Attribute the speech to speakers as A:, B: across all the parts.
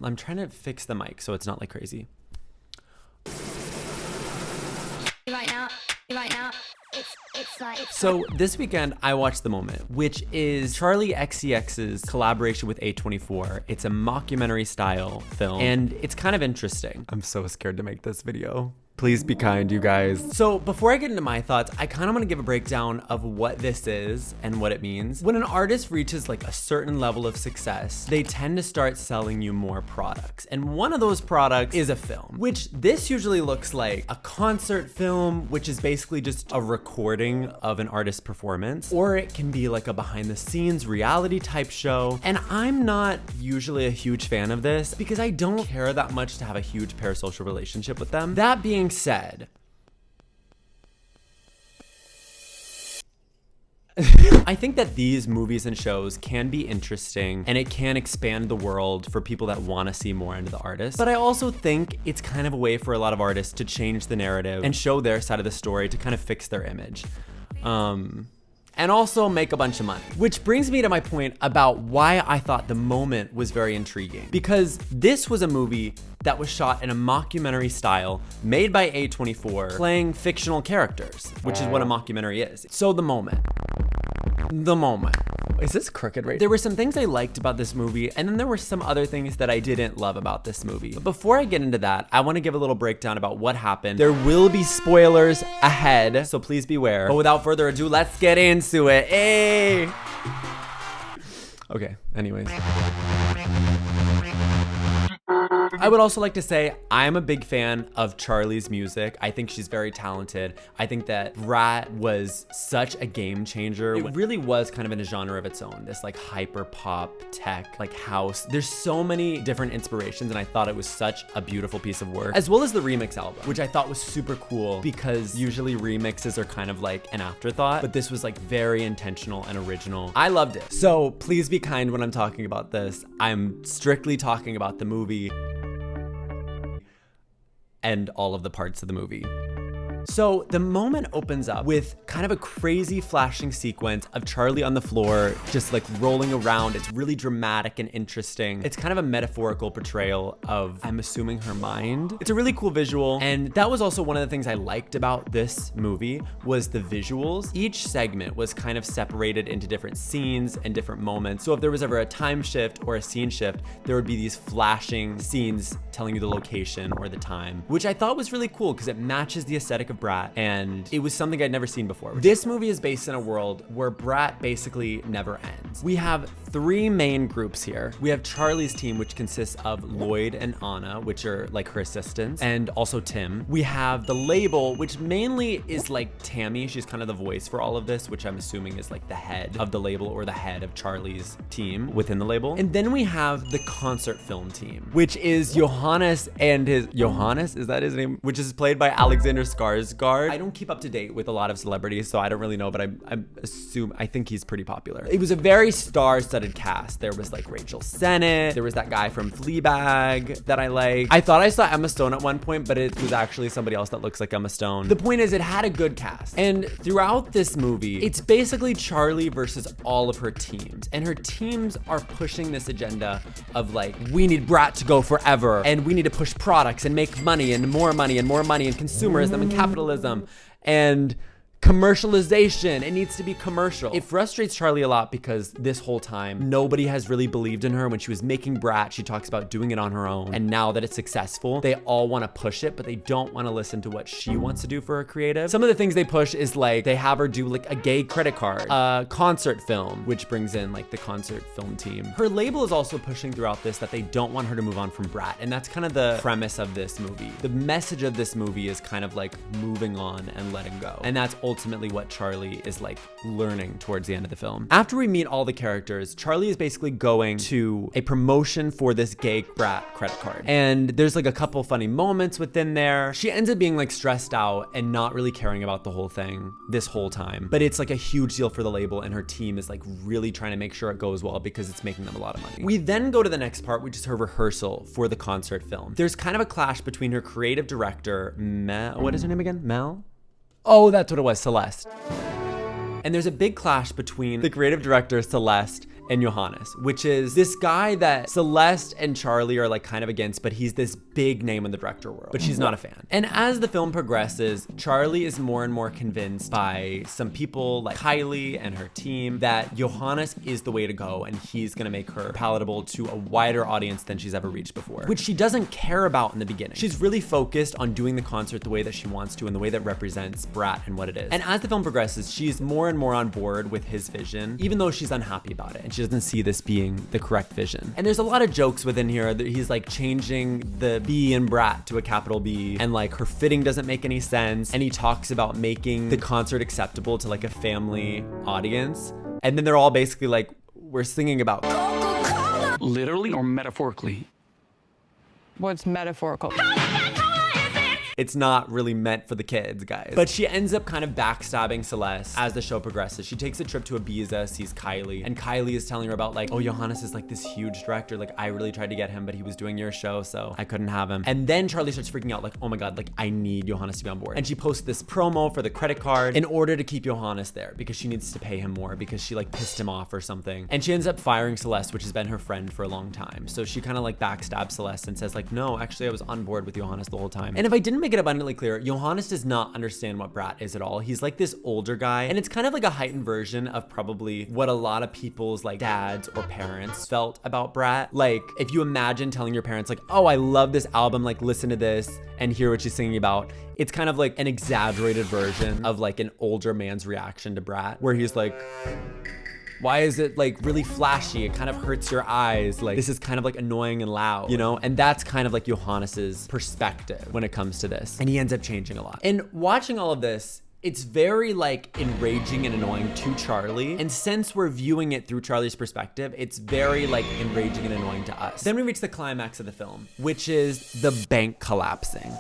A: I'm trying to fix the mic so it's not like crazy.
B: Right now, it's
A: So this weekend I watched The Moment, which is Charli XCX's collaboration with A24. It's a mockumentary style film and it's kind of interesting. I'm so scared to make this video. Please be kind, you guys. So before I get into my thoughts, I kind of want to give a breakdown of what this is and what it means. When an artist reaches like a certain level of success, they tend to start selling you more products. And one of those products is a film, which this usually looks like a concert film, which is basically just a recording of an artist's performance, or it can be like a behind the scenes reality type show. And I'm not usually a huge fan of this because I don't care that much to have a huge parasocial relationship with them. That being said, I think that these movies and shows can be interesting and it can expand the world for people that want to see more into the artist. But I also think it's kind of a way for a lot of artists to change the narrative and show their side of the story to kind of fix their image. And also make a bunch of money. Which brings me to my point about why I thought The Moment was very intriguing. Because this was a movie that was shot in a mockumentary style, made by A24, playing fictional characters, which is what a mockumentary is. So The Moment. Is this crooked right? There were some things I liked about this movie, and then there were some other things that I didn't love about this movie. But before I get into that, I want to give a little breakdown about what happened. There will be spoilers ahead, so please beware. But without further ado, let's get into it. Hey! Okay, anyways. I would also like to say I'm a big fan of Charli's music. I think she's very talented. I think that Brat was such a game changer. It really was kind of in a genre of its own, this like hyper pop tech, like house. There's so many different inspirations and I thought it was such a beautiful piece of work, as well as the remix album, which I thought was super cool because usually remixes are kind of like an afterthought, but this was like very intentional and original. I loved it. So please be kind when I'm talking about this. I'm strictly talking about the movie and all of the parts of the movie. So The Moment opens up with kind of a crazy flashing sequence of Charli on the floor, just like rolling around. It's really dramatic and interesting. It's kind of a metaphorical portrayal of, I'm assuming, her mind. It's a really cool visual. And that was also one of the things I liked about this movie was the visuals. Each segment was kind of separated into different scenes and different moments. So if there was ever a time shift or a scene shift, there would be these flashing scenes telling you the location or the time, which I thought was really cool because it matches the aesthetic of Brat, and it was something I'd never seen before. This movie is based in a world where Brat basically never ends. We have three main groups here. We have Charli's team, which consists of Lloyd and Anna, which are like her assistants, and also Tim. We have the label, which mainly is like Tammy. She's kind of the voice for all of this, which I'm assuming is like the head of the label or the head of Charli's team within the label. And then we have the concert film team, which is Johannes and his, Johannes, is that his name? Which is played by Alexander Skarsgård. I don't keep up to date with a lot of celebrities, so I don't really know, but I think he's pretty popular. It was a very star-studded cast. There was like Rachel Sennett, there was that guy from Fleabag that I like. I thought I saw Emma Stone at one point, but it was actually somebody else that looks like Emma Stone. The point is, it had a good cast. And throughout this movie, it's basically Charli versus all of her teams. And her teams are pushing this agenda of like, we need Brat to go forever, and we need to push products and make money and more money and more money and consumerism and capitalism and commercialization. It needs to be commercial. It frustrates Charli a lot because this whole time, nobody has really believed in her. When she was making Brat, she talks about doing it on her own. And now that it's successful, they all want to push it, but they don't want to listen to what she wants to do for her creative. Some of the things they push is like, they have her do like a gay credit card, a concert film, which brings in like the concert film team. Her label is also pushing throughout this that they don't want her to move on from Brat. And that's kind of the premise of this movie. The message of this movie is kind of like moving on and letting go. And that's ultimately what Charli is like learning towards the end of the film. After we meet all the characters, Charli is basically going to a promotion for this gay Brat credit card. And there's like a couple funny moments within there. She ends up being like stressed out and not really caring about the whole thing this whole time. But it's like a huge deal for the label, and her team is like really trying to make sure it goes well because it's making them a lot of money. We then go to the next part, which is her rehearsal for the concert film. There's kind of a clash between her creative director, what is her name again? Mel? Oh, that's what it was, Celeste. And there's a big clash between the creative director, Celeste, and Johannes, which is this guy that Celeste and Charli are like kind of against, but he's this big name in the director world, but she's not a fan. And as the film progresses, Charli is more and more convinced by some people like Kylie and her team that Johannes is the way to go and he's gonna make her palatable to a wider audience than she's ever reached before, which she doesn't care about in the beginning. She's really focused on doing the concert the way that she wants to and the way that represents Brat and what it is. And as the film progresses, she's more and more on board with his vision, even though she's unhappy about it and she doesn't see this being the correct vision. And there's a lot of jokes within here that he's like changing the B in Brat to a capital B, and like her fitting doesn't make any sense. And he talks about making the concert acceptable to like a family audience. And then they're all basically like, we're singing about Coca-Cola.
C: Literally or metaphorically?
D: What's metaphorical?
A: It's not really meant for the kids, guys. But she ends up kind of backstabbing Celeste as the show progresses. She takes a trip to Ibiza, sees Kylie, and Kylie is telling her about like, oh, Johannes is like this huge director. Like, I really tried to get him, but he was doing your show, so I couldn't have him. And then Charli starts freaking out like, oh my God, like I need Johannes to be on board. And she posts this promo for the credit card in order to keep Johannes there because she needs to pay him more because she like pissed him off or something. And she ends up firing Celeste, which has been her friend for a long time. So she kind of like backstabs Celeste and says like, no, actually I was on board with Johannes the whole time. And if I didn't make it abundantly clear, Johannes does not understand what Brat is at all. He's like this older guy, and it's kind of like a heightened version of probably what a lot of people's like dads or parents felt about Brat. Like if you imagine telling your parents like, oh, I love this album, like listen to this and hear what she's singing about. It's kind of like an exaggerated version of like an older man's reaction to Brat, where he's like, why is it like really flashy? It kind of hurts your eyes. Like this is kind of like annoying and loud, you know? And that's kind of like Johannes's perspective when it comes to this. And he ends up changing a lot. And watching all of this, it's very like enraging and annoying to Charli. And since we're viewing it through Charli's perspective, it's very like enraging and annoying to us. Then we reach the climax of the film, which is the bank collapsing.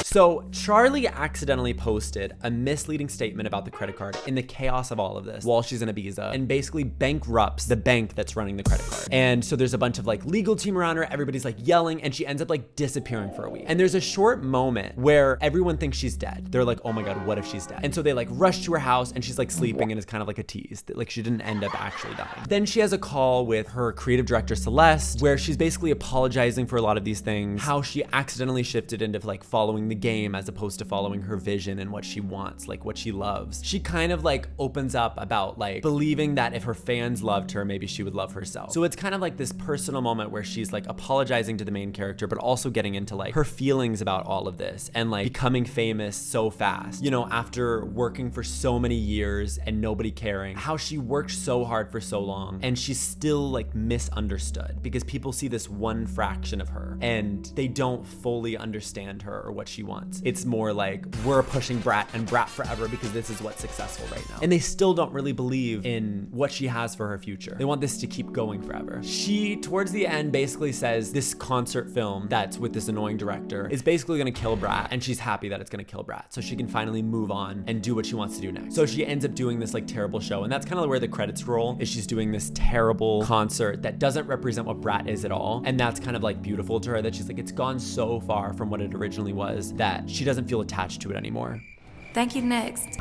A: So Charli accidentally posted a misleading statement about the credit card in the chaos of all of this while she's in Ibiza, and basically bankrupts the bank that's running the credit card. And so there's a bunch of like legal team around her, everybody's like yelling, and she ends up like disappearing for a week. And there's a short moment where everyone thinks she's dead. They're like, oh my God, what if she's dead? And so they like rush to her house and she's like sleeping, and it's kind of like a tease that like she didn't end up actually dying. Then she has a call with her creative director Celeste, where she's basically apologizing for a lot of these things, how she accidentally shifted into like following the game as opposed to following her vision and what she wants, like what she loves. She kind of like opens up about like believing that if her fans loved her, maybe she would love herself. So it's kind of like this personal moment where she's like apologizing to the main character, but also getting into like her feelings about all of this and like becoming famous so fast, you know, after working for so many years and nobody caring, how she worked so hard for so long and she's still like misunderstood because people see this one fraction of her and they don't fully understand her or what she wants. It's more like, we're pushing Brat and Brat forever because this is what's successful right now. And they still don't really believe in what she has for her future. They want this to keep going forever. She, towards the end, basically says this concert film that's with this annoying director is basically gonna kill Brat, and she's happy that it's gonna kill Brat so she can finally move on and do what she wants to do next. So she ends up doing this like terrible show, and that's kind of where the credits roll, is she's doing this terrible concert that doesn't represent what Brat is at all. And that's kind of like beautiful to her, that she's like, it's gone so far from what it originally was that she doesn't feel attached to it anymore.
E: Thank you, next.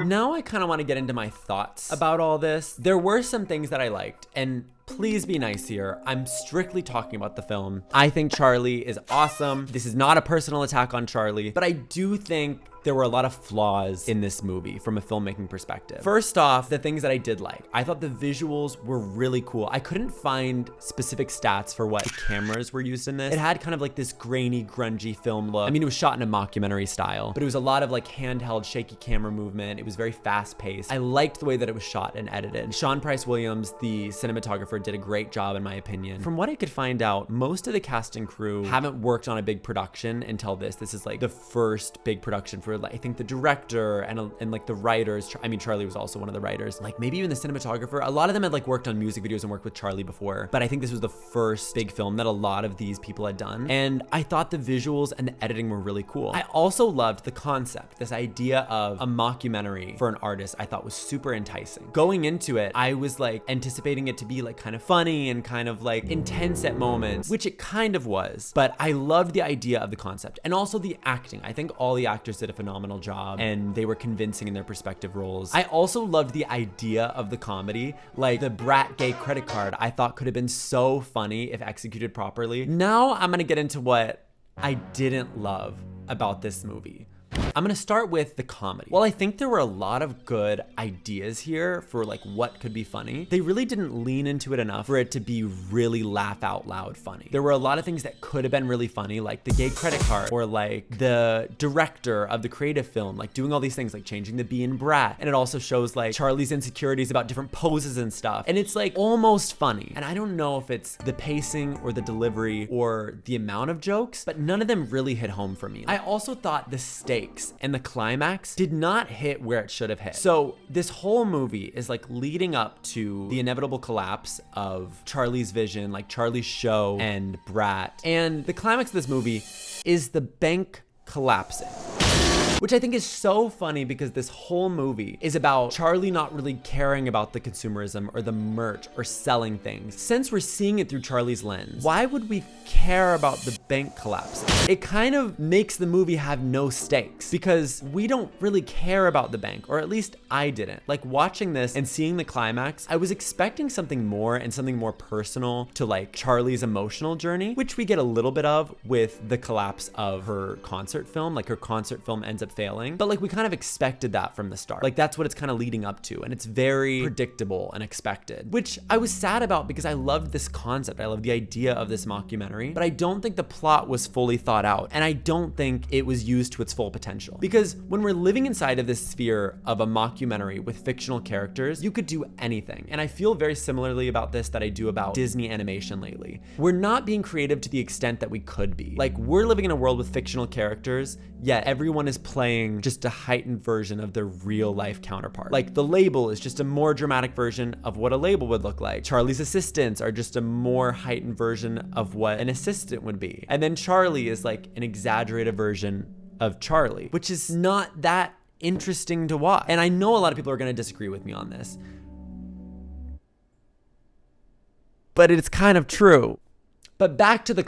A: Now I kind of want to get into my thoughts about all this. There were some things that I liked, and please be nice here. I'm strictly talking about the film. I think Charli is awesome. This is not a personal attack on Charli, but I do think there were a lot of flaws in this movie from a filmmaking perspective. First off, the things that I did like. I thought the visuals were really cool. I couldn't find specific stats for what cameras were used in this. It had kind of like this grainy, grungy film look. I mean, it was shot in a mockumentary style, but it was a lot of like handheld, shaky camera movement. It was very fast paced. I liked the way that it was shot and edited. Sean Price Williams, the cinematographer, did a great job in my opinion. From what I could find out, most of the cast and crew haven't worked on a big production until this. This is like the first big production for I think the director and like the writers. I mean, Charli was also one of the writers, like maybe even the cinematographer. A lot of them had like worked on music videos and worked with Charli before, but I think this was the first big film that a lot of these people had done. And I thought the visuals and the editing were really cool. I also loved the concept, this idea of a mockumentary for an artist. I thought was super enticing. Going into it, I was like anticipating it to be like kind of funny and kind of like intense at moments, which it kind of was, but I loved the idea of the concept and also the acting. I think all the actors did a phenomenal job and they were convincing in their respective roles. I also loved the idea of the comedy, like the brat gay credit card I thought could have been so funny if executed properly. Now I'm gonna get into what I didn't love about this movie. I'm gonna start with the comedy. While I think there were a lot of good ideas here for like what could be funny, they really didn't lean into it enough for it to be really laugh out loud funny. There were a lot of things that could have been really funny, like the gay credit card, or like the director of the creative film, like doing all these things, like changing the B in brat. And it also shows like Charli's insecurities about different poses and stuff. And it's like almost funny. And I don't know if it's the pacing or the delivery or the amount of jokes, but none of them really hit home for me. I also thought the stakes and the climax did not hit where it should have hit. So this whole movie is like leading up to the inevitable collapse of Charli's vision, like Charli's show and brat. And the climax of this movie is the bank collapsing, which I think is so funny because this whole movie is about Charli not really caring about the consumerism or the merch or selling things. Since we're seeing it through Charli's lens, why would we care about the bank collapsing? It kind of makes the movie have no stakes because we don't really care about the bank, or at least I didn't. Like watching this and seeing the climax, I was expecting something more and something more personal to like Charli's emotional journey, which we get a little bit of with the collapse of her concert film. Like her concert film ends up failing, but like we kind of expected that from the start. Like that's what it's kind of leading up to, and it's very predictable and expected, which I was sad about because I loved this concept. I love the idea of this mockumentary, but I don't think the plot was fully thought out, and I don't think it was used to its full potential. Because when we're living inside of this sphere of a mockumentary with fictional characters, you could do anything. And I feel very similarly about this that I do about Disney animation lately. We're not being creative to the extent that we could be. Like we're living in a world with fictional characters, yet everyone is playing just a heightened version of their real life counterpart. Like the label is just a more dramatic version of what a label would look like. Charli's assistants are just a more heightened version of what an assistant would be. And then Charli is like an exaggerated version of Charli, which is not that interesting to watch. And I know a lot of people are gonna disagree with me on this, but it's kind of true. But back to the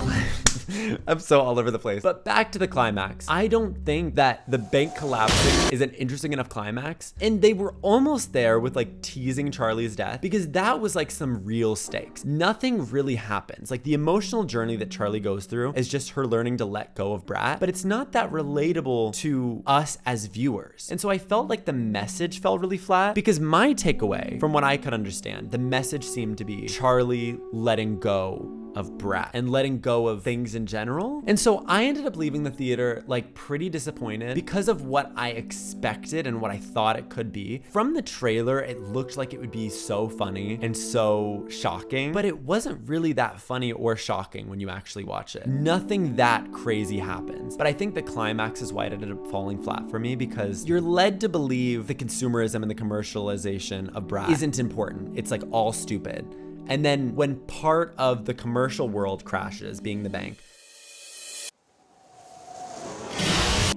A: I'm so all over the place. But back to the climax. I don't think that the bank collapsing is an interesting enough climax. And they were almost there with like teasing Charli's death because that was like some real stakes. Nothing really happens. Like the emotional journey that Charli goes through is just her learning to let go of Brat, but it's not that relatable to us as viewers. And so I felt like the message fell really flat because my takeaway from what I could understand, the message seemed to be Charli letting go of Brat and letting go of things in general. And so I ended up leaving the theater like pretty disappointed because of what I expected and what I thought it could be. From the trailer, it looked like it would be so funny and so shocking, but it wasn't really that funny or shocking when you actually watch it. Nothing that crazy happens. But I think the climax is why it ended up falling flat for me because you're led to believe the consumerism and the commercialization of Brat isn't important. It's like all stupid. And then when part of the commercial world crashes, being the bank,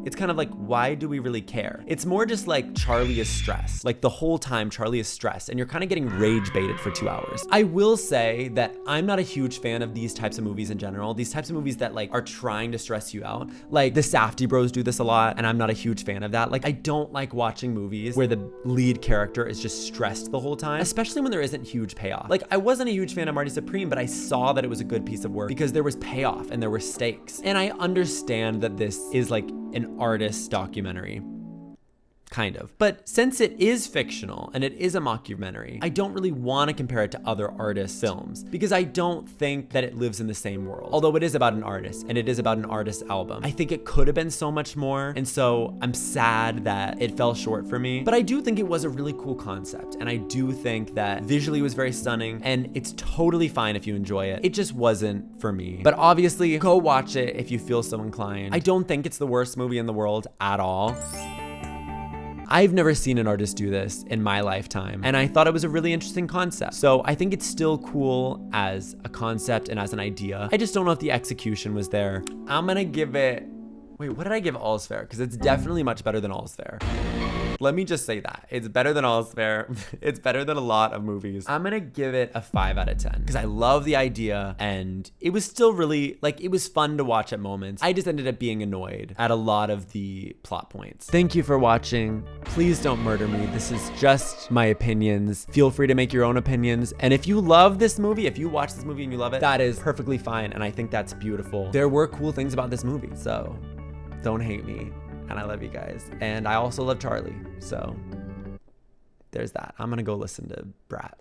A: it's kind of like, why do we really care? It's more just like Charli is stressed. Like the whole time Charli is stressed and you're kind of getting rage baited for 2 hours. I will say that I'm not a huge fan of these types of movies in general. These types of movies that like are trying to stress you out. Like the Safdie bros do this a lot and I'm not a huge fan of that. Like I don't like watching movies where the lead character is just stressed the whole time, especially when there isn't huge payoff. Like I wasn't a huge fan of Marty Supreme, but I saw that it was a good piece of work because there was payoff and there were stakes. And I understand that this is like an artist documentary, kind of. But since it is fictional and it is a mockumentary, I don't really want to compare it to other artists' films because I don't think that it lives in the same world. Although it is about an artist and it is about an artist's album, I think it could have been so much more. And so I'm sad that it fell short for me. But I do think it was a really cool concept. And I do think that visually it was very stunning and it's totally fine if you enjoy it. It just wasn't for me. But obviously go watch it if you feel so inclined. I don't think it's the worst movie in the world at all. I've never seen an artist do this in my lifetime, and I thought it was a really interesting concept. So I think it's still cool as a concept and as an idea. I just don't know if the execution was there. I'm gonna give it, wait, what did I give All's Fair? Because it's definitely much better than All's Fair. Let me just say that. It's better than All's Fair. It's better than a lot of movies. I'm gonna give it a 5 out of 10 because I love the idea and it was still really, like, it was fun to watch at moments. I just ended up being annoyed at a lot of the plot points. Thank you for watching. Please don't murder me. This is just my opinions. Feel free to make your own opinions. And if you love this movie, if you watch this movie and you love it, that is perfectly fine. And I think that's beautiful. There were cool things about this movie, so don't hate me. And I love you guys. And I also love Charli. So there's that. I'm gonna go listen to Brat.